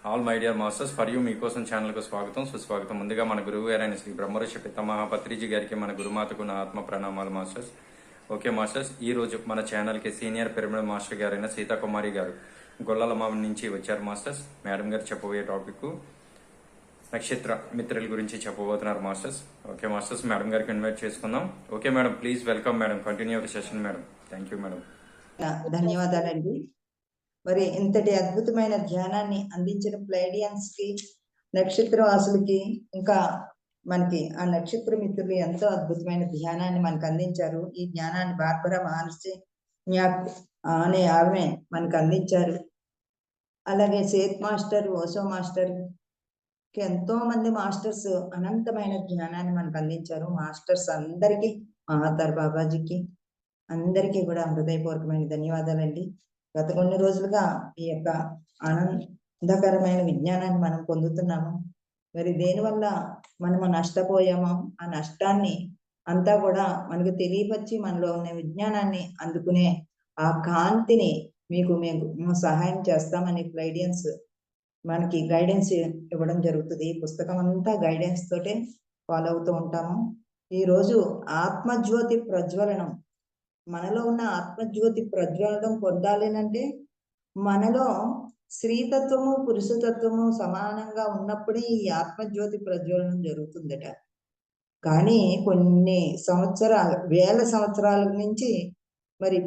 All my dear masters for you మీకోసం ఛానల్కు స్వాగతం సుస్వాగతం. ముందుగా మన గురువు గారైన శ్రీ బ్రహ్మర్షి పితామహ పత్రిజీ గారికి, మన గురుమాతకు నా ఆత్మ ప్రణామాలు మాస్టర్స్. ఓకే మాస్టర్స్, ఈ రోజు మన ఛానల్కి సీనియర్ పిరమిడ్ మాస్టర్ గారైన సీతాకుమారి గారు గొల్లలమామ నుంచి వచ్చారు మాస్టర్స్. మేడం గారు చెప్పబోయే టాపిక్ నక్షత్ర మిత్రుల గురించి చెప్పబోతున్నారు మాస్టర్స్. ఓకే మాస్టర్స్, మేడం గారికి ఇన్వైట్ చేసుకుందాం. Okay madam, please welcome madam, continue the session madam. Thank you madam. ధన్యవాదాలండి. మరి ఇంతటి అద్భుతమైన ధ్యానాన్ని అందించిన ప్లైడియన్స్ కి, నక్షత్రవాసులకి, ఇంకా మనకి ఆ నక్షత్ర మిత్రులు ఎంతో అద్భుతమైన ధ్యానాన్ని మనకు అందించారు. ఈ జ్ఞానాన్ని బార్బరా మహర్షి అనే ఆమె మనకు అందించారు. అలాగే సేత్ మాస్టర్, ఓషో మాస్టర్ కి ఎంతో మంది మాస్టర్స్ అనంతమైన జ్ఞానాన్ని మనకు అందించారు. మాస్టర్స్ అందరికీ, మహాతార్ బాబాజీకి అందరికీ కూడా హృదయపూర్వకమైన ధన్యవాదాలండి. గత కొన్ని రోజులుగా ఈ యొక్క ఆనందకరమైన విజ్ఞానాన్ని మనం పొందుతున్నాము. మరి దేనివల్ల మనము నష్టపోయామో ఆ నష్టాన్ని అంతా కూడా మనకు తెలియపరిచి మనలో ఉన్న విజ్ఞానాన్ని అందుకునే ఆ కాంతిని మేము సహాయం చేస్తామని ప్లైడియన్స్ మనకి గైడెన్స్ ఇవ్వడం జరుగుతుంది. ఈ పుస్తకం అంతా గైడెన్స్ తోటే ఫాలో అవుతూ ఉంటాము. ఈరోజు ఆత్మజ్యోతి ప్రజ్వలనం, మనలో ఉన్న ఆత్మజ్యోతి ప్రజ్వలనం పొందాలేనంటే మనలో స్త్రీతత్వము పురుషతత్వము సమానంగా ఉన్నప్పుడే ఈ ఆత్మజ్యోతి ప్రజ్వలనం జరుగుతుందట. కానీ కొన్ని వేల సంవత్సరాల నుంచి మరి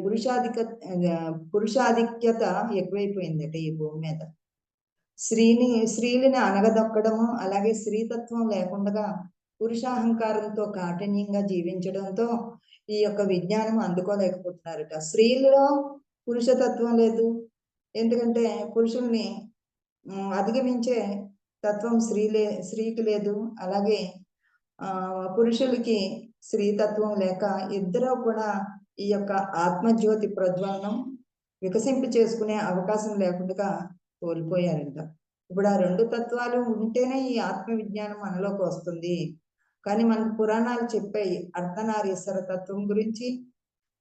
పురుషాధిక్యత ఎక్కువైపోయిందట ఈ భూమి మీద. స్త్రీలని అనగదొక్కడము, అలాగే స్త్రీతత్వం లేకుండా పురుషాహంకారంతో కాఠిన్యంగా జీవించడంతో ఈ యొక్క విజ్ఞానం అందుకోలేకపోతున్నారట. స్త్రీలలో పురుషతత్వం లేదు, ఎందుకంటే పురుషుల్ని అధిగమించే తత్వం స్త్రీకి లేదు. అలాగే పురుషులకి స్త్రీతత్వం లేక ఇద్దరు కూడా ఈ యొక్క ఆత్మజ్యోతి ప్రజ్వలనం వికసింప చేసుకునే అవకాశం లేకుండా కోల్పోయారంట. ఇప్పుడు ఆ రెండు తత్వాలు ఉంటేనే ఈ ఆత్మ విజ్ఞానం మనలోకి వస్తుంది. కానీ మనకు పురాణాలు చెప్పాయి అర్ధనారీశ్వర తత్వం గురించి,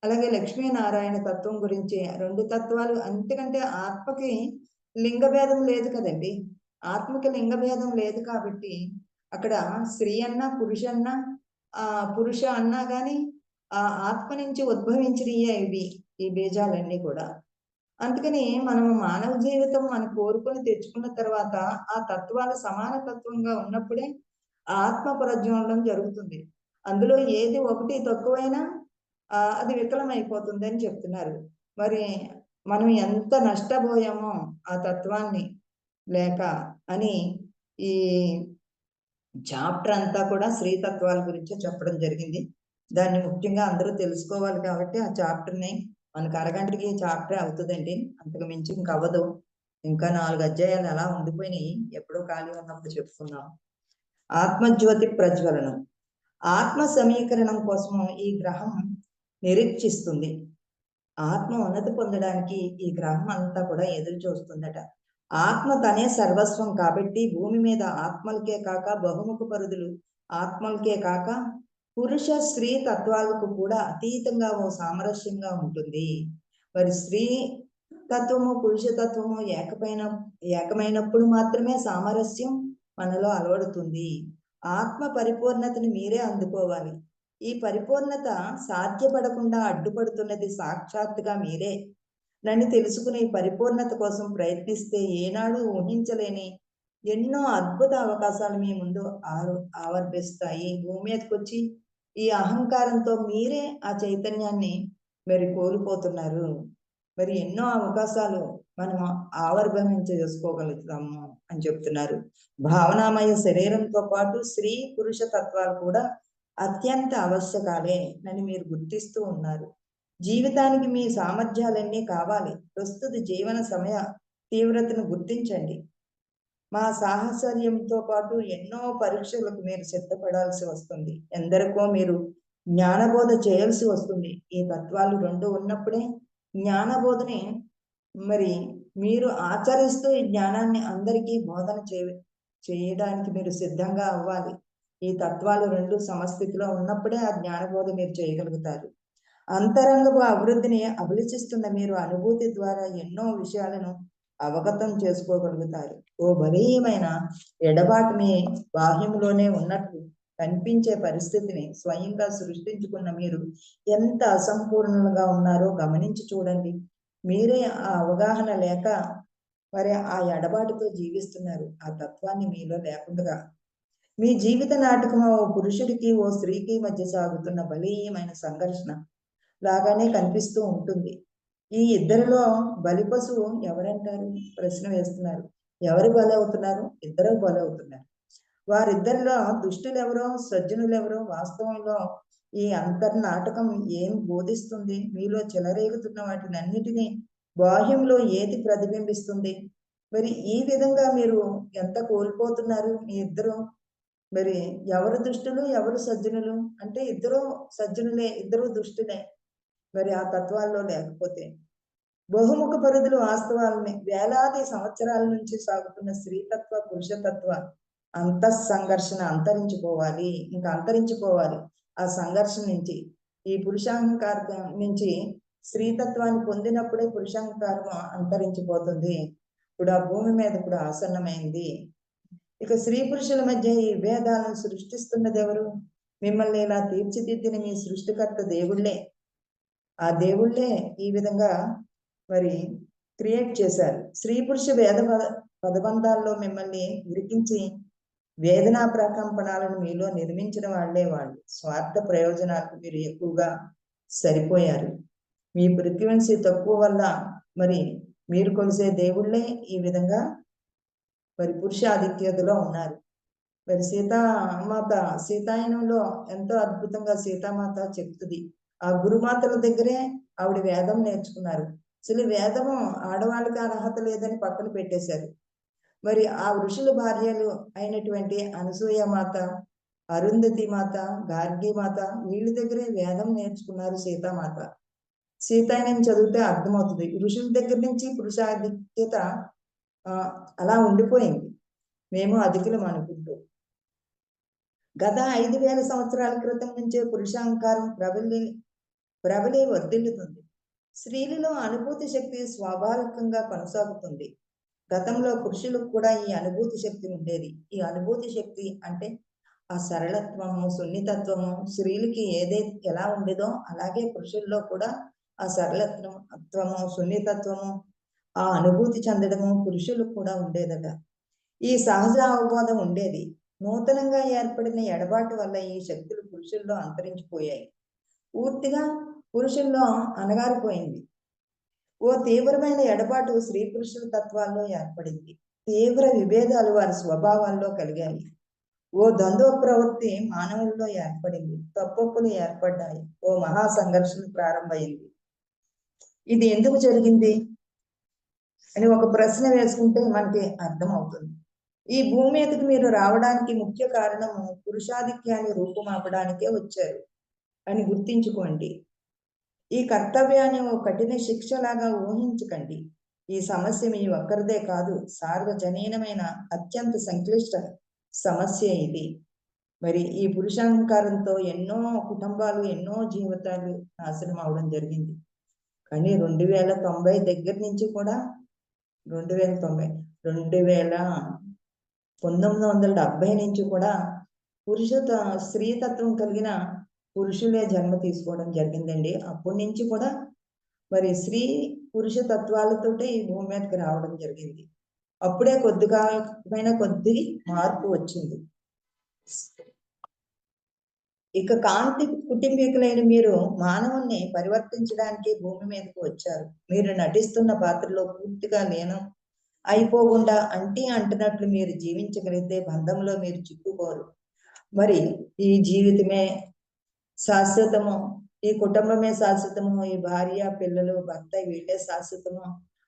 అలాగే లక్ష్మీనారాయణ తత్వం గురించి. రెండు తత్వాలు, అంతకంటే ఆత్మకి లింగభేదం లేదు కదండి. ఆత్మకి లింగభేదం లేదు కాబట్టి అక్కడ స్త్రీ అన్నా పురుష అన్నా కానీ ఆ ఆత్మ నుంచి ఉద్భవించినయే ఈ బీజాలన్నీ కూడా. అందుకని మనము మానవ జీవితం మనం కోరుకొని తెచ్చుకున్న తర్వాత ఆ తత్వాలు సమాన తత్వంగా ఉన్నప్పుడే ఆత్మ ప్రజ్వలనం జరుగుతుంది. అందులో ఏది ఒకటి తక్కువైనా అది వికలమైపోతుంది అని చెప్తున్నారు. మరి మనం ఎంత నష్టపోయామో ఆ తత్వాన్ని లేక అని ఈ చాప్టర్ అంతా కూడా స్త్రీతత్వాల గురించి చెప్పడం జరిగింది. దాన్ని ముఖ్యంగా అందరూ తెలుసుకోవాలి కాబట్టి ఆ చాప్టర్ని మనకు అరగంటకి చాప్టర్ అవుతుందండి, అంతకు మించి ఇంకా అవ్వదు. ఇంకా 4 అధ్యాయాలు అలా ఉండిపోయినాయి, ఎప్పుడో ఖాళీ ఉన్నప్పుడు చెప్పుకున్నాం. ఆత్మజ్యోతి ప్రజ్వలనం, ఆత్మ సమీకరణం కోసము ఈ గ్రహం నిరీక్షిస్తుంది. ఆత్మ ఉన్నతి పొందడానికి ఈ గ్రహం అంతా కూడా ఎదురు చూస్తుందట. ఆత్మ తనే సర్వస్వం కాబట్టి భూమి మీద ఆత్మలకే కాక బహుముఖ పరుదులు ఆత్మలకే కాక పురుష స్త్రీ తత్వాలకు కూడా అతీతంగా ఓ సామరస్యంగా ఉంటుంది. మరి స్త్రీ తత్వము పురుషతత్వము ఏకమైనప్పుడు మాత్రమే సామరస్యం మనలో అలవడుతుంది. ఆత్మ పరిపూర్ణతను మీరే అందుకోవాలి. ఈ పరిపూర్ణత సాధ్యపడకుండా అడ్డుపడుతున్నది సాక్షాత్తుగా మీరే. నన్ను తెలుసుకునే పరిపూర్ణత కోసం ప్రయత్నిస్తే ఏనాడు ఊహించలేని ఎన్నో అద్భుత అవకాశాలు మీ ముందు ఆవర్భిస్తాయి. భూమి మీదకి వచ్చి ఈ అహంకారంతో మీరే ఆ చైతన్యాన్ని మరి కోల్పోతున్నారు. మరి ఎన్నో అవకాశాలు మనం చేసుకోగలుగుతాము అని చెప్తున్నారు. భావనామయ శరీరంతో పాటు స్త్రీ పురుష తత్వాలు కూడా అత్యంత ఆవశ్యకాలే అని మీరు గుర్తిస్తూ ఉన్నారు. జీవితానికి మీ సామర్థ్యాలన్నీ కావాలి. ప్రస్తుత జీవన సమయ తీవ్రతను గుర్తించండి. మా సాహచర్యంతో పాటు ఎన్నో పరీక్షలకు మీరు సిద్ధపడాల్సి వస్తుంది. ఎందరికో మీరు జ్ఞానబోధ చేయాల్సి వస్తుంది. ఈ తత్వాలు రెండు ఉన్నప్పుడే జ్ఞానబోధని మరి మీరు ఆచరిస్తూ ఈ జ్ఞానాన్ని అందరికీ బోధన చేయడానికి మీరు సిద్ధంగా అవ్వాలి. ఈ తత్వాలు రెండు సమస్థితిలో ఉన్నప్పుడే ఆ జ్ఞానబోధ మీరు చేయగలుగుతారు. అంతరంగపు అభివృద్ధిని అభిలషిస్తున్న మీరు అనుభూతి ద్వారా ఎన్నో విషయాలను అవగతం చేసుకోగలుగుతారు. ఓ బలీయమైన ఎడబాటు మీ బాహ్యంలోనే ఉన్నట్లు కనిపించే పరిస్థితిని స్వయంగా సృష్టించుకున్న మీరు ఎంత అసంపూర్ణంగా ఉన్నారో గమనించి చూడండి. మీరే ఆ అవగాహన లేక మరి ఆ ఎడబాటుతో జీవిస్తున్నారు. ఆ తత్వాన్ని మీలో లేకుండా మీ జీవిత నాటకం ఓ పురుషుడికి ఓ స్త్రీకి మధ్య సాగుతున్న బలీయమైన సంఘర్షణ లాగానే కనిపిస్తూ ఉంటుంది. ఈ ఇద్దరిలో బలి పశువు ఎవరంటారు? ప్రశ్న వేస్తున్నారు. ఎవరు బలవుతున్నారు? ఇద్దరు బలవుతున్నారు. వారిద్దరిలో దుష్టులెవరో సజ్జనులెవరో వాస్తవంలో ఈ అంతర్నాటకం ఏం బోధిస్తుంది? మీలో చెలరేగుతున్న వాటినన్నిటినీ బాహ్యంలో ఏది ప్రతిబింబిస్తుంది? మరి ఈ విధంగా మీరు ఎంత కోల్పోతున్నారు మీ ఇద్దరు? మరి ఎవరు దుష్టులు ఎవరు సజ్జనులు? అంటే ఇద్దరు సజ్జనులే, ఇద్దరు దుష్టులే. మరి ఆ తత్వాల్లో లేకపోతే బహుముఖ పరిధులు వాస్తవాలని వేలాది సంవత్సరాల నుంచి సాగుతున్న స్త్రీతత్వ పురుషతత్వ సంఘర్షణ అంతరించిపోవాలి. ఇంకా అంతరించిపోవాలి. ఆ సంఘర్షణ నుంచి ఈ పురుషాహంకారం నుంచి స్త్రీతత్వాన్ని పొందినప్పుడే పురుషాహంకారం అంతరించిపోతుంది. ఇప్పుడు ఆ భూమి మీద ఇప్పుడు ఆసన్నమైంది. ఇక స్త్రీ పురుషుల మధ్య ఈ భేదాలను సృష్టిస్తున్నది ఎవరు? మిమ్మల్ని ఇలా తీర్చిదిద్దిన మీ సృష్టికర్త దేవుళ్ళే. ఆ దేవుళ్ళే ఈ విధంగా మరి క్రియేట్ చేశారు. స్త్రీ పురుష పదబంధాల్లో మిమ్మల్ని ఇరికించి వేదనా ప్రకంపనాలను మీలో నిర్మించిన వాళ్ళే వాళ్ళు. స్వార్థ ప్రయోజనాలకు మీరు ఎక్కువగా సరిపోయారు. మీ ఫ్రీక్వెన్సీ తక్కువ వల్ల మరి మీరు కొలిసే దేవుళ్ళే ఈ విధంగా మరి పురుషాధిక్యతలో ఉన్నారు. మరి సీతామాత సీతాయనంలో ఎంతో అద్భుతంగా సీతామాత చెప్తుంది. ఆ గురుమాతల దగ్గరే ఆవిడ వేదం నేర్చుకున్నారు. అసలు వేదము ఆడవాళ్ళకి అర్హత లేదని పక్కన పెట్టేశారు. మరి ఆ ఋషుల భార్యలు అయినటువంటి అనసూయ మాత, అరుంధతి మాత, గార్గి మాత వీళ్ళ దగ్గరే వేదం నేర్చుకున్నారు సీతామాత. సీతాయనం చదివితే అర్థమవుతుంది. ఋషుల దగ్గర నుంచి పురుషాధిక్యత అలా ఉండిపోయింది. మేము అధికులం అనుకుంటూ గత 5,000 సంవత్సరాల క్రితం నుంచే పురుషాహంకారం ప్రబలి వర్ధిల్లుతుంది. స్త్రీలలో అనుభూతి శక్తి స్వాభావికంగా కొనసాగుతుంది. గతంలో పురుషులకు కూడా ఈ అనుభూతి శక్తి ఉండేది. ఈ అనుభూతి శక్తి అంటే ఆ సరళత్వము, సున్నితత్వము స్త్రీలకి ఎలా ఉండేదో అలాగే పురుషుల్లో కూడా ఆ సరళత్వము, సున్నితత్వము, ఆ అనుభూతి చెందడము పురుషులకు కూడా ఉండేదట. ఈ సహజ అవబోధం ఉండేది. నూతనంగా ఏర్పడిన ఎడబాటు వల్ల ఈ శక్తులు పురుషుల్లో అంతరించిపోయాయి. పూర్తిగా పురుషుల్లో అణగారిపోయింది. ఓ తీవ్రమైన ఎడబాటు స్త్రీ పురుషుల తత్వాల్లో ఏర్పడింది. తీవ్ర విభేదాలు వారి స్వభావాల్లో కలిగాయి. ఓ ద్వంద్వ ప్రవృత్తి మానవుల్లో ఏర్పడింది. తప్పొప్పులు ఏర్పడ్డాయి. ఓ మహా సంఘర్షణ ప్రారంభమైంది. ఇది ఎందుకు జరిగింది అని ఒక ప్రశ్న వేసుకుంటే మనకి అర్థమవుతుంది. ఈ భూమి మీదకి మీరు రావడానికి ముఖ్య కారణము పురుషాధిక్యాన్ని రూపుమాపడానికే వచ్చారు అని గుర్తించుకోండి. ఈ కర్తవ్యాన్ని ఓ కఠిన శిక్షలాగా ఊహించకండి. ఈ సమస్య మీ ఒక్కరిదే కాదు, సార్వజనీనమైన అత్యంత సంక్లిష్ట సమస్య ఇది. మరి ఈ పురుషాహంకారంతో ఎన్నో కుటుంబాలు, ఎన్నో జీవితాలు నాశనం అవడం జరిగింది. కానీ 2090 దగ్గర నుంచి కూడా 1970 నుంచి కూడా స్త్రీతత్వం కలిగిన పురుషులే జన్మ తీసుకోవడం జరిగిందండి. అప్పటి నుంచి కూడా మరి స్త్రీ పురుష తత్వాలతోటే ఈ భూమి మీదకి రావడం జరిగింది. అప్పుడే కొద్దిగా కొద్ది మార్పు వచ్చింది. ఇక కాంతి కుటుంబీకులైన మీరు మానవుణ్ణి పరివర్తించడానికి భూమి మీదకి వచ్చారు. మీరు నటిస్తున్న పాత్రలో పూర్తిగా లీనం అయిపోకుండా అంటున్నట్లు మీరు జీవించగలిగితే బంధంలో మీరు చిక్కుకోరు. మరి ఈ జీవితమే శాశ్వతము, ఈ కుటుంబమే శాశ్వతము, ఈ భార్య పిల్లలు భర్త వీళ్ళే శాశ్వతము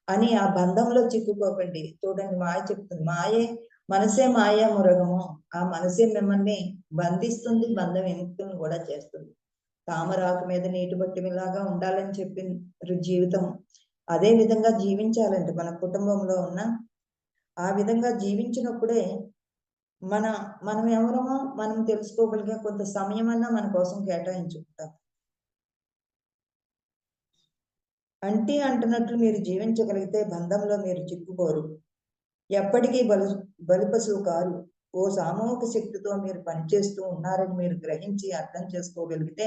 అని ఆ బంధంలో చిక్కుకోకండి. చూడండి, మాయ చెప్తుంది. మనసే మాయా మృగము. ఆ మనసే మిమ్మల్ని బంధిస్తుంది, బంధం విముక్తిని కూడా చేస్తుంది. తామరాకు మీద నీటి బొట్టులాగా ఉండాలని చెప్పిన జీవితం అదే విధంగా జీవించాలండి. మన కుటుంబంలో ఉన్న ఆ విధంగా జీవించినప్పుడే మనం ఎవరమో మనం తెలుసుకోగలిగే కొంత సమయం అన్నా మన కోసం కేటాయించుకుంటాం. అంటి అంటున్నట్లు మీరు జీవించగలిగితే బంధంలో మీరు చిక్కుకోరు, ఎప్పటికీ బలిపశువు కారు. ఓ సామూహిక శక్తితో మీరు పనిచేస్తూ ఉన్నారని మీరు గ్రహించి అర్థం చేసుకోగలిగితే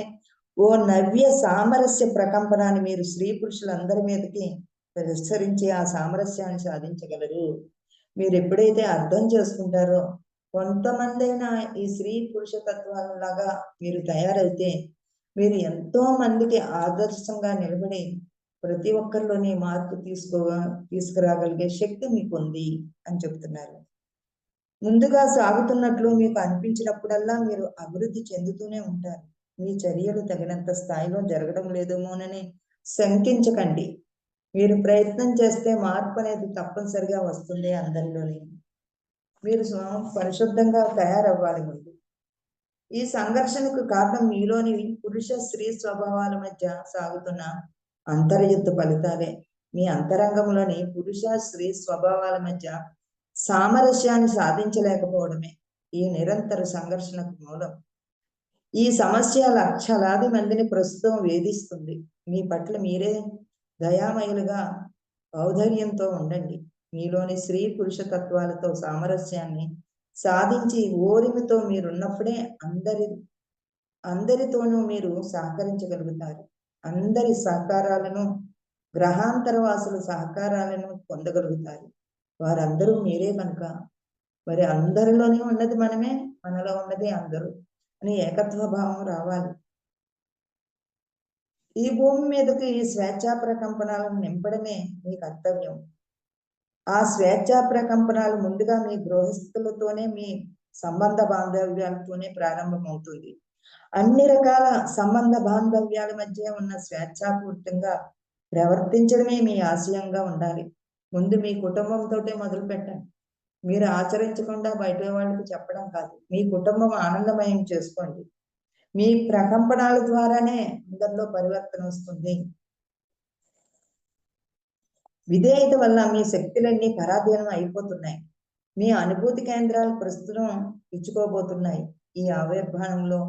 ఓ నవ్య సామరస్య ప్రకంపనాన్ని మీరు స్త్రీ పురుషులందరి మీదకి విస్తరించి ఆ సామరస్యాన్ని సాధించగలరు. మీరు ఎప్పుడైతే అర్థం చేసుకుంటారో, కొంతమందైనా ఈ స్త్రీ పురుష తత్వాలలాగా మీరు తయారైతే మీరు ఎంతో మందికి ఆదర్శంగా నిలబడి ప్రతి ఒక్కరిలోని మార్పు తీసుకురాగలిగే శక్తి మీకు ఉంది అని చెప్తున్నారు. ముందుగా సాగుతున్నట్లు మీకు అనిపించినప్పుడల్లా మీరు అభివృద్ధి చెందుతూనే ఉంటారు. మీ చర్యలు తగినంత స్థాయిలో జరగడం లేదేమోనని శంకించకండి. మీరు ప్రయత్నం చేస్తే మార్పు అనేది తప్పనిసరిగా వస్తుంది అందరిలోని. మీరు పరిశుద్ధంగా తయారవ్వాలి ముందు. ఈ సంఘర్షణకు కారణం మీలోని పురుష స్త్రీ స్వభావాల మధ్య సాగుతున్న అంతర్యుద్ధ ఫలితాలే. మీ అంతరంగంలోని పురుష స్త్రీ స్వభావాల మధ్య సామరస్యాన్ని సాధించలేకపోవడమే ఈ నిరంతర సంఘర్షణకు మూలం. ఈ సమస్య లక్షలాది మందిని ప్రస్తుతం వేధిస్తుంది. మీ పట్ల మీరే దయామయులుగా ఔదార్యంతో ఉండండి. మీలోని స్త్రీ పురుష తత్వాలతో సామరస్యాన్ని సాధించి ఓరిమితో మీరున్నప్పుడే అందరితోనూ మీరు సహకరించగలుగుతారు. అందరి సహకారాలను, గ్రహాంతరవాసుల సహకారాలను పొందగలుగుతారు. వారందరూ మీరే కనుక మరి అందరిలోనే ఉన్నది మనమే, మనలో ఉన్నది అందరూ అని ఏకత్వ భావం రావాలి. ఈ భూమి మీదకి స్వేచ్ఛా ప్రకంపనాలను నింపడమే మీ కర్తవ్యం. ఆ స్వేచ్ఛా ప్రకంపనాలు ముందుగా మీ గృహస్థులతోనే, మీ సంబంధ బాంధవ్యాలతోనే ప్రారంభమవుతుంది. అన్ని రకాల సంబంధ బాంధవ్యాల మధ్య ఉన్న స్వేచ్ఛాపూర్తంగా ప్రవర్తించడమే మీ ఆశయంగా ఉండాలి. ముందు మీ కుటుంబంతో మొదలు పెట్టండి. మీరు ఆచరించకుండా బయట వాళ్ళకి చెప్పడం కాదు. మీ కుటుంబం ఆనందమయం చేసుకోండి. మీ ప్రకంపనాల ద్వారానే అందరిలో పరివర్తన వస్తుంది. విధేయత వల్ల మీ శక్తులన్నీ పరాధీనం అయిపోతున్నాయి. మీ అనుభూతి కేంద్రాలు ప్రస్తుతం ఇచ్చుకోబోతున్నాయి. ఈ ఆవిర్భావంలో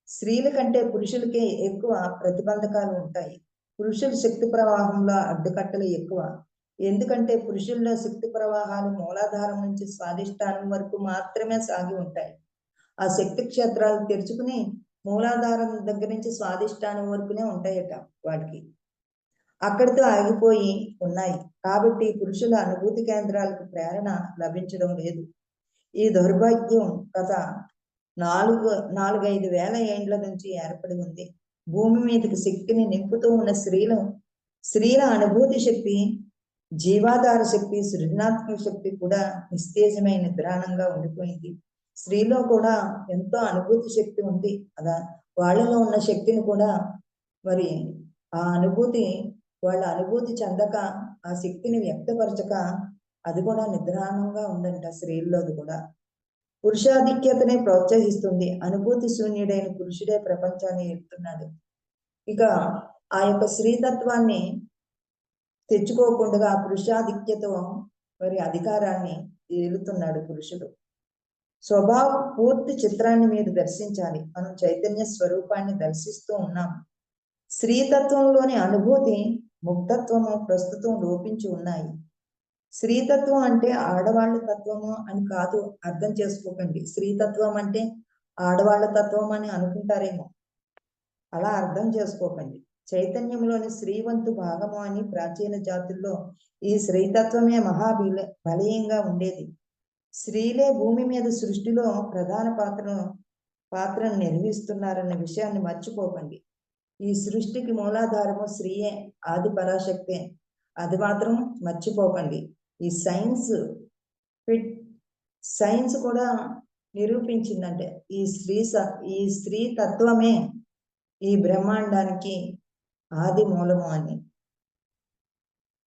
స్త్రీల కంటే పురుషులకే ఎక్కువ ప్రతిబంధకాలు ఉంటాయి. పురుషుల శక్తి ప్రవాహంలో అడ్డుకట్టలు ఎక్కువ. ఎందుకంటే పురుషుల్లో శక్తి ప్రవాహాలు మూలాధారం నుంచి స్వాధిష్టానం వరకు మాత్రమే సాగి ఉంటాయి. ఆ శక్తి క్షేత్రాలు తెరుచుకుని మూలాధారం దగ్గర నుంచి స్వాధిష్టానం వరకునే ఉంటాయట వాటికి. అక్కడితో ఆగిపోయి ఉన్నాయి. కాబట్టి పురుషుల అనుభూతి కేంద్రాలకు ప్రేరణ లభించడం లేదు. ఈ దౌర్భాగ్యం గత 4-5 వేల ఏండ్ల నుంచి ఏర్పడి ఉంది. భూమి మీదకి శక్తిని నింపుతూ ఉన్న స్త్రీల అనుభూతి శక్తి, జీవాధార శక్తి, సృజనాత్మక శక్తి కూడా నిస్తేజమైన నిద్రాణంగా ఉండిపోయింది. స్త్రీలో కూడా ఎంతో అనుభూతి శక్తి ఉంది. అలా వాళ్ళలో ఉన్న శక్తిని కూడా మరి ఆ అనుభూతి వాళ్ళ అనుభూతి చెందక ఆ శక్తిని వ్యక్తపరచక అది కూడా నిద్రాణంగా ఉందంట స్త్రీల్లోది కూడా. పురుషాధిక్యతనే ప్రోత్సహిస్తుంది. అనుభూతి శూన్యుడైన పురుషుడే ప్రపంచాన్ని ఏలుతున్నాడు. ఇక ఆ యొక్క స్త్రీతత్వాన్ని తెచ్చుకోకుండా పురుషాధిక్యతో మరి అధికారాన్ని ఏలుతున్నాడు పురుషుడు. స్వభావ పూర్తి చిత్రాన్ని మీరు దర్శించాలి. మనం చైతన్య స్వరూపాన్ని దర్శిస్తూ ఉన్నాం. స్త్రీతత్వంలోని అనుభూతి, ముగ్ధత్వము ప్రస్తుతం లోపించి ఉన్నాయి. స్త్రీతత్వం అంటే ఆడవాళ్ళ తత్వము అని కాదు, అర్థం చేసుకోకండి. స్త్రీతత్వం అంటే ఆడవాళ్ళ తత్వం అని అనుకుంటారేమో, అలా అర్థం చేసుకోకండి. చైతన్యంలోని స్త్రీవంతు భాగము అని ప్రాచీన జాతుల్లో ఈ స్త్రీతత్వమే బలీయంగా ఉండేది. స్త్రీలే భూమి మీద సృష్టిలో ప్రధాన పాత్రను నిర్వహిస్తున్నారన్న విషయాన్ని మర్చిపోకండి. ఈ సృష్టికి మూలాధారము స్త్రీయే, ఆది పరాశక్తే. అది మాత్రం మర్చిపోకండి. ఈ సైన్స్ కూడా నిరూపించిందంటే ఈ స్త్రీ తత్వమే ఈ బ్రహ్మాండానికి ఆది మూలము అని.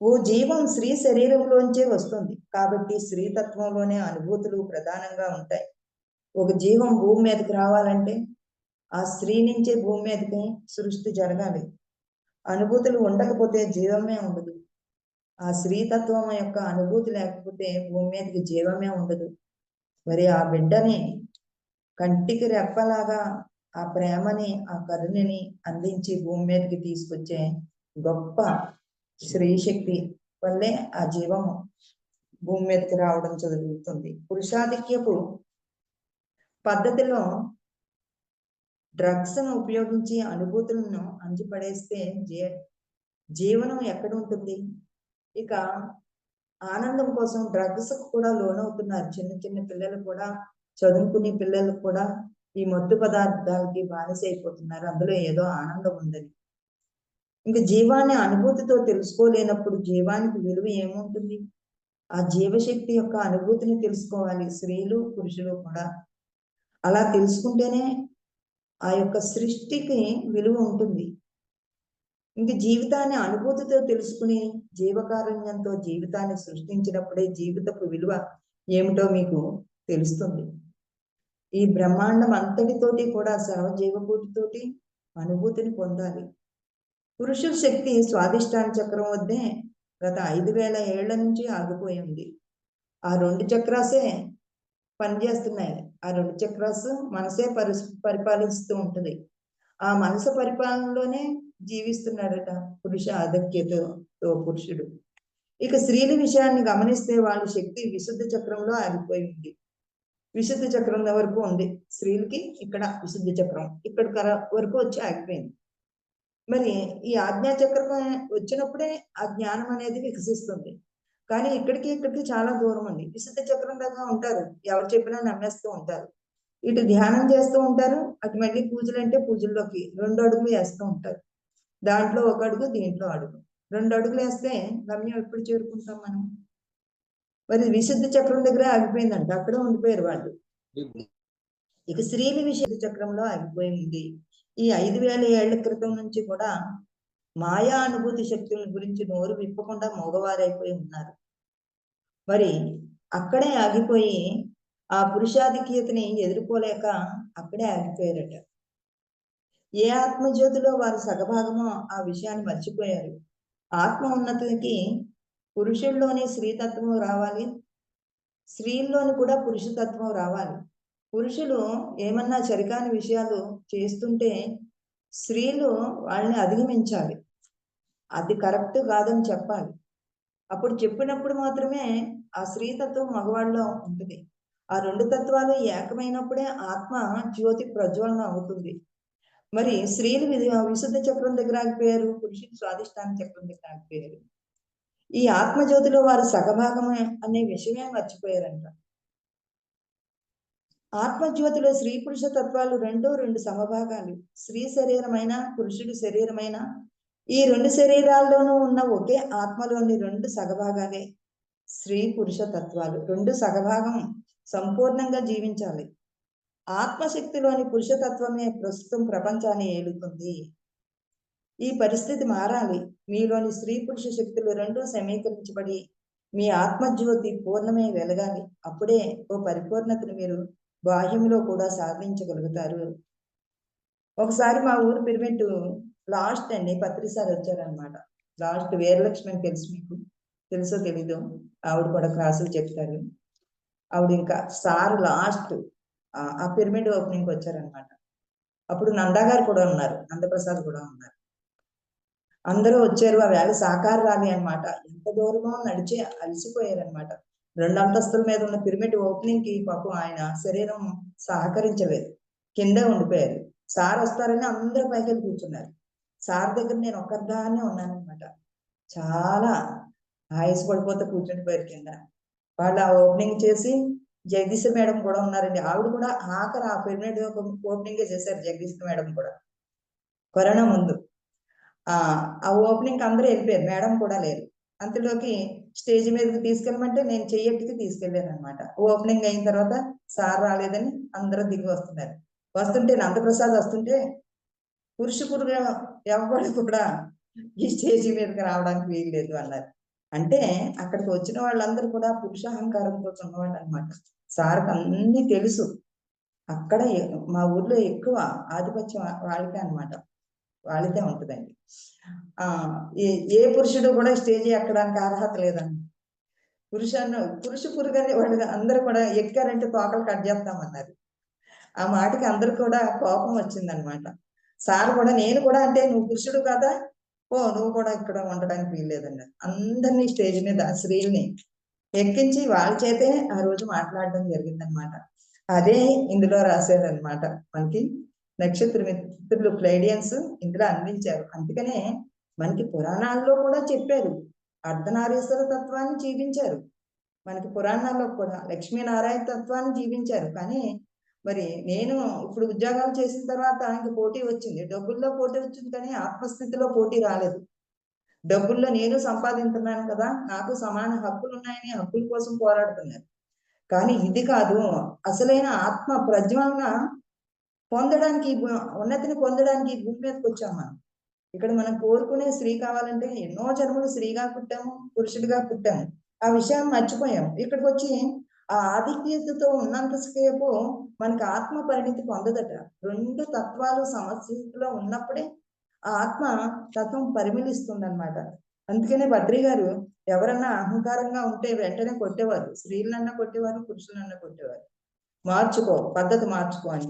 ఓ జీవం స్త్రీ శరీరంలోంచే వస్తుంది. కాబట్టి స్త్రీ తత్వంలోనే అనుభూతులు ప్రధానంగా ఉంటాయి. ఒక జీవం భూమి మీదకి రావాలంటే ఆ స్త్రీ నుంచే భూమి మీదకి సృష్టి జరగాలి. అనుభూతులు ఉండకపోతే జీవమే ఉండదు. ఆ స్త్రీతత్వం యొక్క అనుభూతి లేకపోతే భూమి మీదకి జీవమే ఉండదు. మరి ఆ బిడ్డని కంటికి రెప్పలాగా ఆ ప్రేమని, ఆ కరుణని అందించి భూమి మీదకి తీసుకొచ్చే గొప్ప స్త్రీ శక్తి వల్లే ఆ జీవము భూమి మీదకి రావడం జరుగుతుంది. పురుషాధిక్యపు పద్ధతిలో డ్రగ్స్ ను ఉపయోగించి అనుభూతులను అంచిపడేస్తే జీవనం ఎక్కడ ఉంటుంది? ఇక ఆనందం కోసం డ్రగ్స్ కూడా లోనవుతున్నారు. చిన్న చిన్న పిల్లలు కూడా, చదువుకునే పిల్లలు కూడా ఈ మత్తు పదార్థాలకి బానిస అయిపోతున్నారు. అందులో ఏదో ఆనందం ఉందని. ఇంకా జీవాన్ని అనుభూతితో తెలుసుకోలేనప్పుడు జీవానికి విలువ ఏముంటుంది? ఆ జీవశక్తి యొక్క అనుభూతిని తెలుసుకోవాలి స్త్రీలు పురుషులు కూడా. అలా తెలుసుకుంటేనే ఆ యొక్క సృష్టికి విలువ ఉంటుంది. ఇంక జీవితాన్ని అనుభూతితో తెలుసుకుని జీవకారుణ్యంతో జీవితాన్ని సృష్టించినప్పుడే జీవితపు విలువ ఏమిటో మీకు తెలుస్తుంది. ఈ బ్రహ్మాండం అంతటితోటి కూడా సర్వజీవకోటితోటి అనుభూతిని పొందాలి. పురుషుల శక్తి స్వాదిష్టాన చక్రం వద్దే గత 5,000 ఏళ్ల నుంచి ఆగిపోయి ఉంది. ఆ 2 చక్రాసే పనిచేస్తున్నాయి. ఆ 2 చక్రాస్ మనసే పరిపాలిస్తూ ఉంటుంది. ఆ మనసు పరిపాలనలోనే జీవిస్తున్నాడట పురుష ఆధిక్యతతో పురుషుడు. ఇక స్త్రీల విషయాన్ని గమనిస్తే వాళ్ళ శక్తి విశుద్ధ చక్రంలో ఆగిపోయి ఉంది. విశుద్ధ చక్రం వరకు ఉంది స్త్రీలకి. ఇక్కడ విశుద్ధ చక్రం ఇక్కడ వరకు వచ్చి ఆగిపోయింది. మరి ఈ ఆజ్ఞా చక్రం వచ్చినప్పుడే ఆ జ్ఞానం అనేది వికసిస్తుంది. కానీ ఇక్కడికి చాలా దూరం ఉంది. విశుద్ధ చక్రం దాకా ఉంటారు, ఎవరు చెప్పినా నమ్మేస్తూ ఉంటారు. ఇటు ధ్యానం చేస్తూ ఉంటారు, అటు మళ్ళీ పూజలు అంటే పూజల్లోకి 2 అడుగులు వేస్తూ ఉంటారు. దాంట్లో 1 అడుగు, దీంట్లో అడుగు. 2 అడుగులు వేస్తే గమ్యం ఎప్పుడు చేరుకుంటాం మనం? మరి విశుద్ధ చక్రం దగ్గర ఆగిపోయిందంట, అక్కడే ఉండిపోయారు వాళ్ళు. ఇక స్త్రీల విశుద్ధ చక్రంలో ఆగిపోయింది. ఈ 5,000 ఏళ్ల క్రితం నుంచి కూడా మాయా అనుభూతి శక్తుల గురించి నోరు విప్పకుండా మగవారైపోయి ఉన్నారు. మరి అక్కడే ఆగిపోయి ఆ పురుషాధిక్యతని ఎదుర్కోలేక అక్కడే ఆగిపోయారట. ఏ ఆత్మజ్యోతిలో వారు సగభాగమో ఆ విషయాన్ని మర్చిపోయారు. ఆత్మ ఉన్నతికి పురుషుల్లోని స్త్రీతత్వం రావాలి, స్త్రీల్లోని కూడా పురుషతత్వం రావాలి. పురుషులు ఏమన్నా చరికాని విషయాలు చేస్తుంటే స్త్రీలు వాళ్ళని అధిగమించాలి. అది కరెక్ట్ కాదని చెప్పాలి. అప్పుడు చెప్పినప్పుడు మాత్రమే ఆ స్త్రీతత్వం మగవాళ్ళలో ఉంటుంది. ఆ 2 తత్వాలు ఏకమైనప్పుడే ఆత్మ జ్యోతి ప్రజ్వలన అవుతుంది. మరి స్త్రీలు విశుద్ధ చక్రం దగ్గర ఆగిపోయారు, పురుషులు స్వాదిష్టాన చక్రం దగ్గర ఆగిపోయారు. ఈ ఆత్మజ్యోతిలో వారు సగభాగమే అనే విషయమే మర్చిపోయారంట. ఆత్మజ్యోతిలో స్త్రీ పురుష తత్వాలు 2 సమభాగాలు. స్త్రీ శరీరమైన పురుషుడి శరీరమైన ఈ 2 శరీరాల్లోనూ ఉన్న ఒకే ఆత్మలోని 2 సగభాగాలే స్త్రీ పురుష తత్వాలు. 2 సగభాగం సంపూర్ణంగా జీవించాలి. ఆత్మశక్తిలోని పురుషతత్వమే ప్రస్తుతం ప్రపంచాన్ని ఏలుతుంది. ఈ పరిస్థితి మారాలి. మీలోని స్త్రీ పురుష శక్తులు 2 సమీకరించబడి మీ ఆత్మజ్యోతి పూర్ణమే వెలగాలి. అప్పుడే ఓ పరిపూర్ణతను మీరు బాహ్యంలో కూడా సాధించగలుగుతారు. ఒకసారి మా ఊరు పిరమిడ్ లాస్ట్ అండి పత్రిసారి వచ్చారనమాట. లాస్ట్ వీరలక్ష్మి అని తెలుసు మీకు, తెలుసో తెలీదు, ఆవిడ కూడా క్లాసులు చెప్తారు. ఆవిడ ఇంకా సార్ లాస్ట్ ఆ పిరమిడ్ ఓపెనింగ్ వచ్చారనమాట. అప్పుడు నందా గారు కూడా ఉన్నారు, నందప్రసాద్ కూడా ఉన్నారు. అందరూ వచ్చారు. ఆ వేళ సాకార ర్యాలీ అనమాట. ఎంత దూరమో నడిచి అలసిపోయారనమాట. 2 అంతస్తుల మీద ఉన్న పిరమిడ్ ఓపెనింగ్ కి పాపం ఆయన శరీరం సహకరించలేదు, కిందే ఉండిపోయారు. సార్ వస్తారని అందరూ పైకి కూర్చున్నారు. సార్ దగ్గర నేను ఒక్కదాన్నే ఉన్నానమాట. చాలా ఆయుస్ పడిపోతే కూర్చుండిపోయారు కింద. వాళ్ళు ఆ ఓపెనింగ్ చేసి జగదీశ్ మేడం కూడా ఉన్నారండి. ఆవిడ కూడా ఆఖరి ఆ పిరమిడ్ ఓపెనింగ్ చేశారు, జగదీశ్ మేడం కూడా. కరోనా ముందు ఆ ఓపెనింగ్ అందరూ వెళ్ళిపోయారు, మేడం కూడా లేరు. అంతలోకి స్టేజ్ మీదకి తీసుకెళ్ళమంటే నేను చెయ్యట్టుకి తీసుకెళ్ళాను అనమాట. ఓపెనింగ్ అయిన తర్వాత సార్ రాలేదని అందరూ దిగి వస్తున్నారు. వస్తుంటే నందప్రసాద్ వస్తుంటే పురుషుడుగా ఎవరు కూడా ఈ స్టేజ్ మీదకి రావడానికి వీల్లేదు అన్నారు. అంటే అక్కడికి వచ్చిన వాళ్ళందరూ కూడా పురుషాహంకారంతో ఉన్నవాళ్ళు అనమాట. సార్కి అన్ని తెలుసు. అక్కడ మా ఊర్లో ఎక్కువ ఆధిపత్యం వాళ్ళకే అనమాట, వాళ్ళకే ఉంటుందండి. ఏ పురుషుడు కూడా స్టేజ్ ఎక్కడానికి అర్హత లేదండి. పురుష పురుగని వాళ్ళు అందరూ కూడా ఎక్కారంటే తోకలు కట్ చేస్తామన్నారు. ఆ మాటకి అందరు కూడా కోపం వచ్చిందనమాట. సార్ కూడా నేను కూడా అంటే నువ్వు పురుషుడు కదా, ఓ నువ్వు కూడా ఇక్కడ ఉండడానికి వీల్లేదండి. అందరినీ స్టేజ్ మీద స్త్రీల్ని ఎక్కించి వాళ్ళ చేతే ఆ రోజు మాట్లాడడం జరిగిందనమాట. అదే ఇందులో రాశారనమాట. మనకి నక్షత్ర మిత్రులు ప్లైడియన్స్ ఇందులో అందించారు. అందుకనే మనకి పురాణాల్లో కూడా చెప్పారు. అర్ధనారీశ్వర తత్వాన్ని జీవించారు. మనకి పురాణాల్లో కూడా లక్ష్మీనారాయణ తత్వాన్ని జీవించారు. కానీ మరి నేను ఇప్పుడు ఉద్యోగాలు చేసిన తర్వాత ఇంక పోటీ వచ్చింది. డబ్బుల్లో పోటీ వచ్చింది కానీ ఆత్మస్థితిలో పోటీ రాలేదు. డబ్బుల్లో నేను సంపాదించున్నాను కదా, నాకు సమాన హక్కులు ఉన్నాయని హక్కుల కోసం పోరాడుతున్నారు. కానీ ఇది కాదు, అసలైన ఆత్మ ప్రజ్వలన పొందడానికి ఉన్నతిని పొందడానికి భూమి మీదకి వచ్చాం మనం. ఇక్కడ మనం కోరుకునే స్త్రీ కావాలంటే ఎన్నో జన్మలు స్త్రీగా పుట్టాము, పురుషుడిగా పుట్టాము. ఆ విషయం మర్చిపోయాం. ఇక్కడికి వచ్చి ఆ ఆధిక్యతతో ఉన్నంతసేపు మనకి ఆత్మ పరిణితి పొందదట. రెండు తత్వాలు సమస్థితిలో ఉన్నప్పుడే ఆ ఆత్మ తత్వం పరిమళిస్తుంది అనమాట. అందుకనే బద్రి గారు ఎవరన్నా అహంకారంగా ఉంటే వెంటనే కొట్టేవారు. స్త్రీలన్నా కొట్టేవారు, పురుషులన్నా కొట్టేవారు. మార్చుకో, పద్ధతి మార్చుకో అని.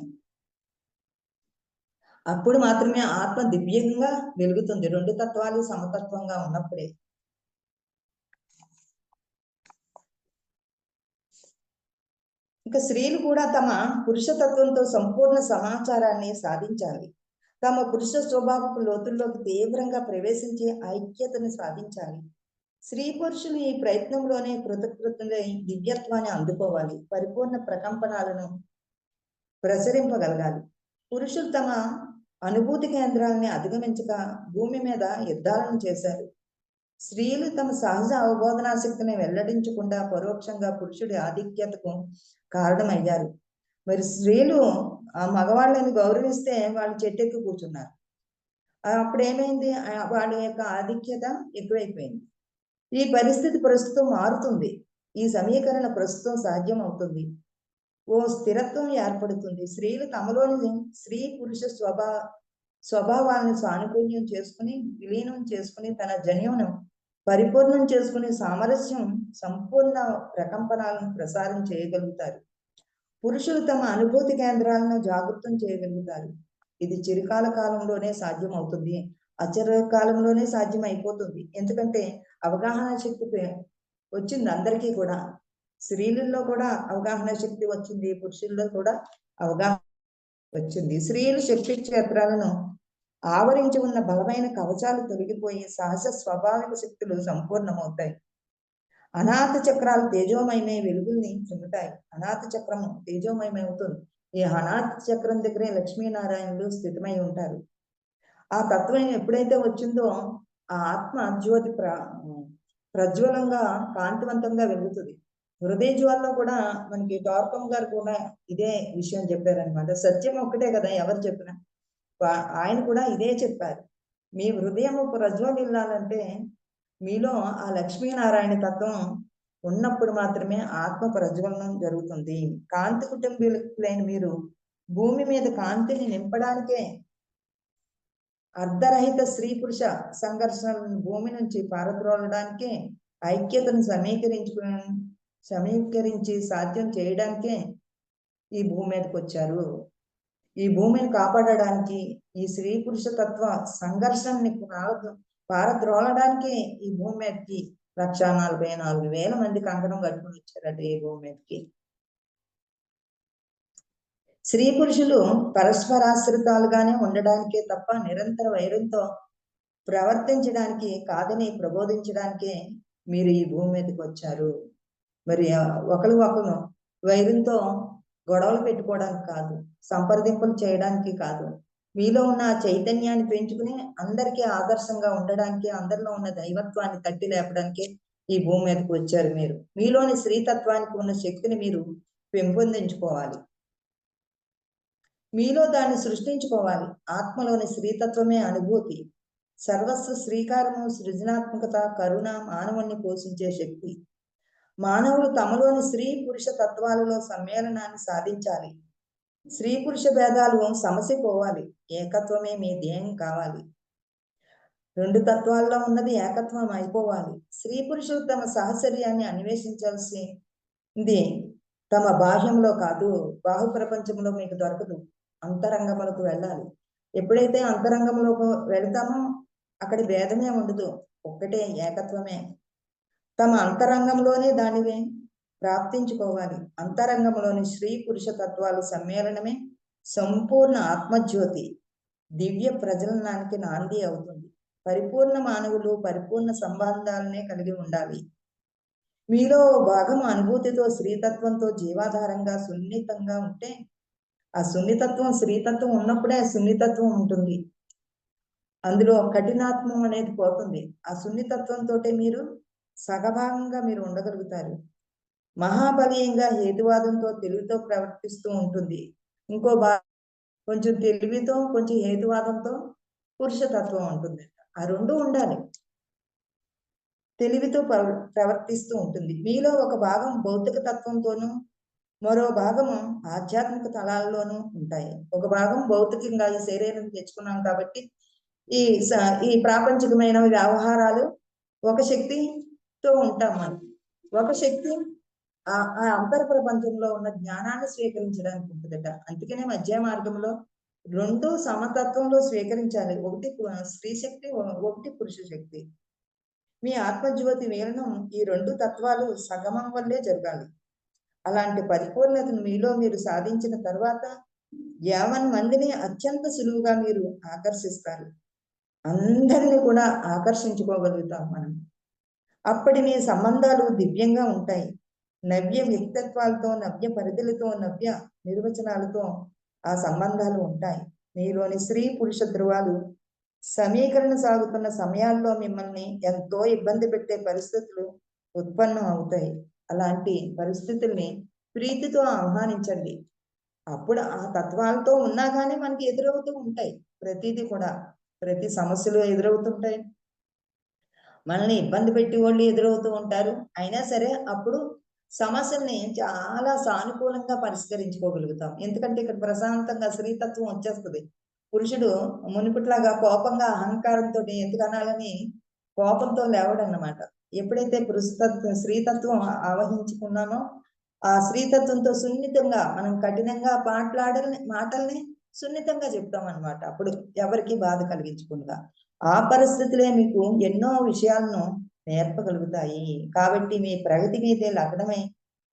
అప్పుడు మాత్రమే ఆత్మ దివ్యంగా వెలుగుతుంది. రెండు తత్వాలు సమతత్వంగా ఉన్నప్పుడే. ఇక స్త్రీలు కూడా తమ పురుషతత్వంతో సంపూర్ణ సమాచారాన్ని సాధించాలి. తమ పురుష స్వభావపు లోతుల్లోకి తీవ్రంగా ప్రవేశించి ఐక్యతను సాధించాలి. స్త్రీ పురుషులు ఈ ప్రయత్నంలోనే కృతకృతులై దివ్యత్వాన్ని అందుకోవాలి. పరిపూర్ణ ప్రకంపనాలను ప్రసరింపగలగాలి. పురుషులు తమ అనుభూతి కేంద్రాలని అధిగమించక భూమి మీద యుద్ధాలను చేశారు. స్త్రీలు తమ సహజ అవబోధనాశక్తిని వెల్లడించకుండా పరోక్షంగా పురుషుడి ఆధిక్యతకు కారణమయ్యారు. మరి స్త్రీలు ఆ మగవాళ్ళని గౌరవిస్తే వాళ్ళు చెట్టెక్కి కూర్చున్నారు. అప్పుడు ఏమైంది? వాళ్ళ యొక్క ఆధిక్యత ఎక్కువైపోయింది. ఈ పరిస్థితి ప్రస్తుతం మారుతుంది. ఈ సమీకరణ ప్రస్తుతం సాధ్యం అవుతుంది. ఓ స్థిరత్వం ఏర్పడుతుంది. స్త్రీలు తమలోని స్త్రీ పురుష స్వభావాలను సానుకూల్యం చేసుకుని, విలీనం చేసుకుని, తన జన్యువును పరిపూర్ణం చేసుకునే సామరస్యం సంపూర్ణ ప్రకంపనాలను ప్రసారం చేయగలుగుతారు. పురుషులు తమ అనుభూతి కేంద్రాలను జాగృతం చేయగలుగుతారు. ఇది చిరకాల కాలంలోనే సాధ్యం అవుతుంది. అచర కాలంలోనే సాధ్యం అయిపోతుంది. ఎందుకంటే అవగాహన శక్తి వచ్చింది అందరికీ కూడా. స్త్రీలలో కూడా అవగాహన శక్తి వచ్చింది, పురుషుల్లో కూడా అవగాహన వచ్చింది. స్త్రీలు శక్తి క్షేత్రాలను ఆవరించి ఉన్న బలమైన కవచాలు తొలగిపోయి సహజ స్వాభావిక శక్తులు సంపూర్ణమవుతాయి. అనాథ చక్రాలు తేజోమయమై వెలుగుల్ని చెందుతాయి. అనాథ చక్రము తేజోమయమై అవుతుంది. ఈ అనాథ చక్రం దగ్గరే లక్ష్మీనారాయణులు స్థితమై ఉంటారు. ఆ తత్వం ఎప్పుడైతే వచ్చిందో ఆ ఆత్మ జ్యోతి ప్రజ్వలంగా కాంతివంతంగా వెలుగుతుంది. హృదయ జ్వాలలో కూడా మనకి టార్కం గారు కూడా ఇదే విషయం చెప్పారనమాట. సత్యం ఒక్కటే కదా ఎవరు చెప్పినా, ఆయన కూడా ఇదే చెప్పారు. మీ హృదయం ప్రజ్వలిల్లాలంటే మీలో ఆ లక్ష్మీనారాయణ తత్వం ఉన్నప్పుడు మాత్రమే ఆత్మ ప్రజ్వలనం జరుగుతుంది. కాంతి కుటుంబీకులైన మీరు భూమి మీద కాంతిని నింపడానికే అర్ధరహిత స్త్రీ పురుష సంఘర్షణలను భూమి నుంచి పారద్రోలడానికే ఐక్యతను సమీకరించి సాధ్యం చేయడానికే ఈ భూమి మీదకి వచ్చారు. ఈ భూమిని కాపాడడానికి, ఈ స్త్రీ పురుష తత్వ సంఘర్షణని పారద్రోలడానికి ఈ భూమి మీదకి 1,44,000 మంది కంకణం కట్టుకుని వచ్చారట ఈ భూమి మీదకి. స్త్రీ పురుషులు పరస్పరాశ్రితాలుగానే ఉండడానికే తప్ప నిరంతర వైరంతో ప్రవర్తించడానికి కాదని ప్రబోధించడానికే మీరు ఈ భూమి మీదకి వచ్చారు. మరి ఒకరు వైరంతో గొడవలు పెట్టుకోవడానికి కాదు, సంప్రదింపులు చేయడానికి కాదు, మీలో ఉన్న చైతన్యాన్ని పెంచుకుని అందరికీ ఆదర్శంగా ఉండడానికి, అందరిలో ఉన్న దైవత్వాన్ని తట్టి లేపడానికి ఈ భూమి మీదకి వచ్చారు. మీరు మీలోని స్త్రీతత్వానికి ఉన్న శక్తిని మీరు పెంపొందించుకోవాలి. మీలో దాన్ని సృష్టించుకోవాలి. ఆత్మలోని స్త్రీతత్వమే అనుభూతి. సర్వస్వ శ్రీకారము, సృజనాత్మకత, కరుణ మానవుణ్ణి పోషించే శక్తి. మానవులు తమలోని స్త్రీ పురుష తత్వాలలో సమ్మేళనాన్ని సాధించాలి. స్త్రీ పురుష భేదాలు సమసిపోవాలి. ఏకత్వమే మీ ధ్యేయం కావాలి. రెండు తత్వాల్లో ఉన్నది ఏకత్వం అయిపోవాలి. స్త్రీ పురుషులు తమ సాహచర్యాన్ని అన్వేషించాల్సింది తమ బాహ్యంలో కాదు, బాహు ప్రపంచంలో మీకు దొరకదు. అంతరంగములకు వెళ్ళాలి. ఎప్పుడైతే అంతరంగంలోకి వెళ్తామో అక్కడ భేదమే ఉండదు, ఒక్కటే ఏకత్వమే. తమ అంతరంగంలోనే దానిని ప్రాప్తించుకోవాలి. అంతరంగంలోని స్త్రీ పురుష తత్వాల సమ్మేళనమే సంపూర్ణ ఆత్మజ్యోతి, దివ్య ప్రజలనానికి నాంది అవుతుంది. పరిపూర్ణ మానవులు పరిపూర్ణ సంబంధాలనే కలిగి ఉండాలి. మీలో భాగం అనుభూతితో స్త్రీతత్వంతో జీవాధారంగా సున్నితంగా ఉంటే, ఆ సున్నితత్వం స్త్రీతత్వం ఉన్నప్పుడే సున్నితత్వం ఉంటుంది. అందులో కఠినాత్మం అనేది పోతుంది. ఆ సున్నితత్వంతో మీరు సగభాగంగా మీరు ఉండగలుగుతారు. మహాబలీయంగా హేతువాదంతో తెలివితో ప్రవర్తిస్తూ ఉంటుంది. ఇంకో కొంచెం తెలివితో కొంచెం హేతువాదంతో పురుషతత్వం ఉంటుంది. ఆ రెండు ఉండాలి. తెలివితో ప్రవర్తిస్తూ ఉంటుంది. మీలో ఒక భాగం భౌతిక తత్వంతోనూ మరో భాగము ఆధ్యాత్మిక తలాల్లోనూ ఉంటాయి. ఒక భాగం భౌతికంగా ఈ శరీరం తెచ్చుకున్నాం కాబట్టి ఈ ప్రాపంచికమైన వ్యవహారాలు ఒక శక్తితో ఉంటాం మనం. ఒక శక్తి ఆ అంతర్ ప్రపంచంలో ఉన్న జ్ఞానాన్ని స్వీకరించడానికి ఉంటుందట. అందుకనే మధ్య మార్గంలో రెండు సమతత్వంలో స్వీకరించాలి. ఒకటి స్త్రీ శక్తి, ఒకటి పురుష శక్తి. మీ ఆత్మజ్యోతి వీరణం ఈ రెండు తత్వాలు సగమం వల్లే జరగాలి. అలాంటి పరిపూర్ణతను మీలో మీరు సాధించిన తర్వాత యావన్ మందిని అత్యంత సులువుగా మీరు ఆకర్షిస్తారు. అందరినీ కూడా ఆకర్షించుకోగలుగుతాం మనం. అప్పటి మీ సంబంధాలు దివ్యంగా ఉంటాయి. నవ్య వ్యక్తిత్వాలతో, నవ్య పరిధులతో, నవ్య నిర్వచనాలతో ఆ సంబంధాలు ఉంటాయి. మీలోని స్త్రీ పురుష ధృవాలు సమీకరణ సాగుతున్న సమయాల్లో మిమ్మల్ని ఎంతో ఇబ్బంది పెట్టే పరిస్థితులు ఉత్పన్నం అవుతాయి. అలాంటి పరిస్థితుల్ని ప్రీతితో ఆహ్వానించండి. అప్పుడు ఆ తత్వాలతో ఉన్నా కానీ మనకి ఎదురవుతూ ఉంటాయి. ప్రతిదీ కూడా, ప్రతి సమస్యలు ఎదురవుతుంటాయి. మనల్ని ఇబ్బంది పెట్టి వాళ్ళు ఎదురవుతూ ఉంటారు. అయినా సరే అప్పుడు సమస్యల్ని చాలా సానుకూలంగా పరిష్కరించుకోగలుగుతాం. ఎందుకంటే ఇక్కడ ప్రశాంతంగా స్త్రీతత్వం వచ్చేస్తుంది. పురుషుడు మునుపట్లాగా కోపంగా అహంకారంతో ఎందుకు అనాలని కోపంతో లేవడన్నమాట. ఎప్పుడైతే స్త్రీతత్వం ఆవహించుకున్నామో ఆ స్త్రీతత్వంతో సున్నితంగా మనం కఠినంగా మాటల్ని సున్నితంగా చెప్తాం అనమాట. అప్పుడు ఎవరికి బాధ కలిగించకుండా ఆ పరిస్థితులే మీకు ఎన్నో విషయాలను నేర్పగలుగుతాయి. కాబట్టి మీ ప్రగతి మీదే లగ్నమై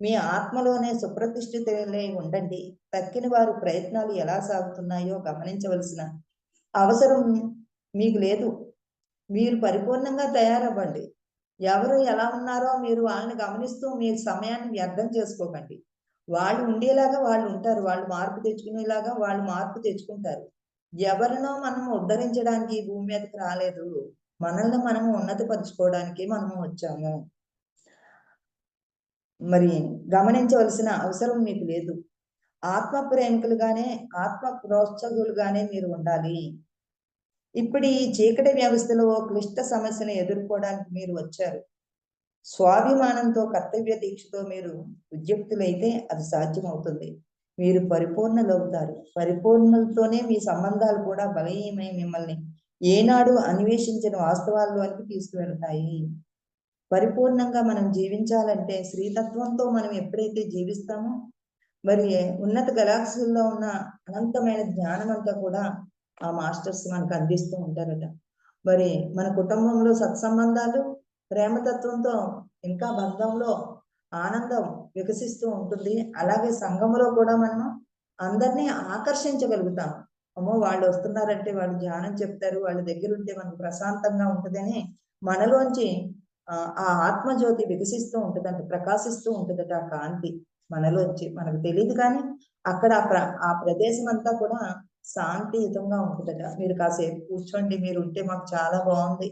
మీ ఆత్మలోనే సుప్రతిష్ఠితులై ఉండండి. తక్కిన వారు ప్రయత్నాలు ఎలా సాగుతున్నాయో గమనించవలసిన అవసరం మీకు లేదు. మీరు పరిపూర్ణంగా తయారవ్వండి. ఎవరు ఎలా ఉన్నారో మీరు వాళ్ళని గమనిస్తూ మీ సమయాన్ని వ్యర్థం చేసుకోకండి. వాళ్ళు ఉండేలాగా వాళ్ళు ఉంటారు. వాళ్ళు మార్పు తెచ్చుకునేలాగా వాళ్ళు మార్పు తెచ్చుకుంటారు. ఎవరినో మనం ఉద్ధరించడానికి ఈ భూమి మీదకి రాలేదు. మనల్ని మనము ఉన్నతపరుచుకోవడానికి మనము వచ్చాము. మరి గమనించవలసిన అవసరం మీకు లేదు. ఆత్మ ప్రేమికులుగానే, ఆత్మ ప్రోత్సాహకులుగానే మీరు ఉండాలి. ఇప్పుడు ఈ చీకటి వ్యవస్థలో క్లిష్ట సమస్యను ఎదుర్కోవడానికి మీరు వచ్చారు. స్వాభిమానంతో, కర్తవ్య దీక్షతో మీరు ఉద్యుక్తులైతే అది సాధ్యమవుతుంది. మీరు పరిపూర్ణలవుతారు. పరిపూర్ణలతోనే మీ సంబంధాలు కూడా బలీయమై మిమ్మల్ని ఏనాడు అన్వేషించిన వాస్తవాల్లోనికి తీసుకువెళ్తాయి. పరిపూర్ణంగా మనం జీవించాలంటే స్త్రీతత్వంతో మనం ఎప్పుడైతే జీవిస్తామో మరి ఉన్నత గెలాక్సీల్లో ఉన్న అనంతమైన జ్ఞానం అంతా కూడా ఆ మాస్టర్స్ మనకు అందిస్తూ ఉంటారట. మరి మన కుటుంబంలో సత్సంబంధాలు ప్రేమతత్వంతో ఇంకా బంధంలో ఆనందం వికసిస్తూ ఉంటుంది. అలాగే సంఘంలో కూడా మనం అందరినీ ఆకర్షించగలుగుతాం. అమ్మో వాళ్ళు వస్తున్నారంటే వాళ్ళు జ్ఞానం చెప్తారు, వాళ్ళ దగ్గర ఉంటే మనకు ప్రశాంతంగా ఉంటుందని మనలోంచి ఆ ఆత్మజ్యోతి వికసిస్తూ ఉంటుందంట, ప్రకాశిస్తూ ఉంటుందట. ఆ కాంతి మనలోంచి మనకు తెలియదు కానీ అక్కడ ఆ ప్రదేశం అంతా కూడా శాంతియుతంగా ఉంటుందట. మీరు కాసేపు కూర్చోండి, మీరు ఉంటే మాకు చాలా బాగుంది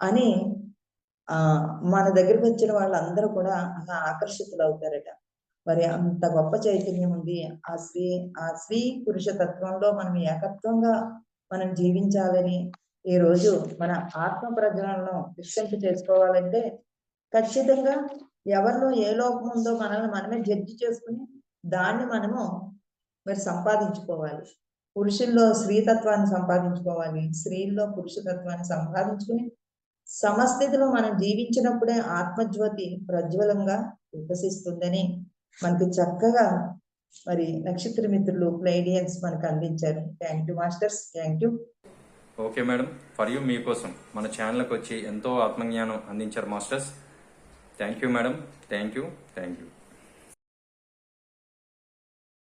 అని మన దగ్గరికి వచ్చిన వాళ్ళందరూ కూడా అలా ఆకర్షితులు అవుతారట. మరి అంత గొప్ప చైతన్యం ఉంది ఆ స్త్రీ పురుష తత్వంలో మనం ఏకత్వంగా మనం జీవించాలని ఈ రోజు మన ఆత్మ ప్రజ్ఞలను విశ్వంతి చేసుకోవాలంటే ఖచ్చితంగా ఎవరిలో ఏ లోపం ఉందో మనల్ని మనమే జడ్జి చేసుకుని దాన్ని మనము మరి సంపాదించుకోవాలి. పురుషుల్లో స్త్రీతత్వాన్ని సంపాదించుకోవాలి, స్త్రీల్లో పురుషతత్వాన్ని సంపాదించుకుని సమస్థితిలో మనం జీవించినప్పుడే ఆత్మజ్యోతి ప్రజ్వలంగా వికసిస్తుందని మనకి చక్కగా మరి నక్షత్ర మిత్రులు ప్లైడియన్స్ మనకు అందించారు. Thank you masters, thank you. Okay madam, for you మీకోసం మన ఛానల్కి వచ్చి ఎంతో ఆత్మజ్ఞానం అందించారు masters. Thank you madam, thank you.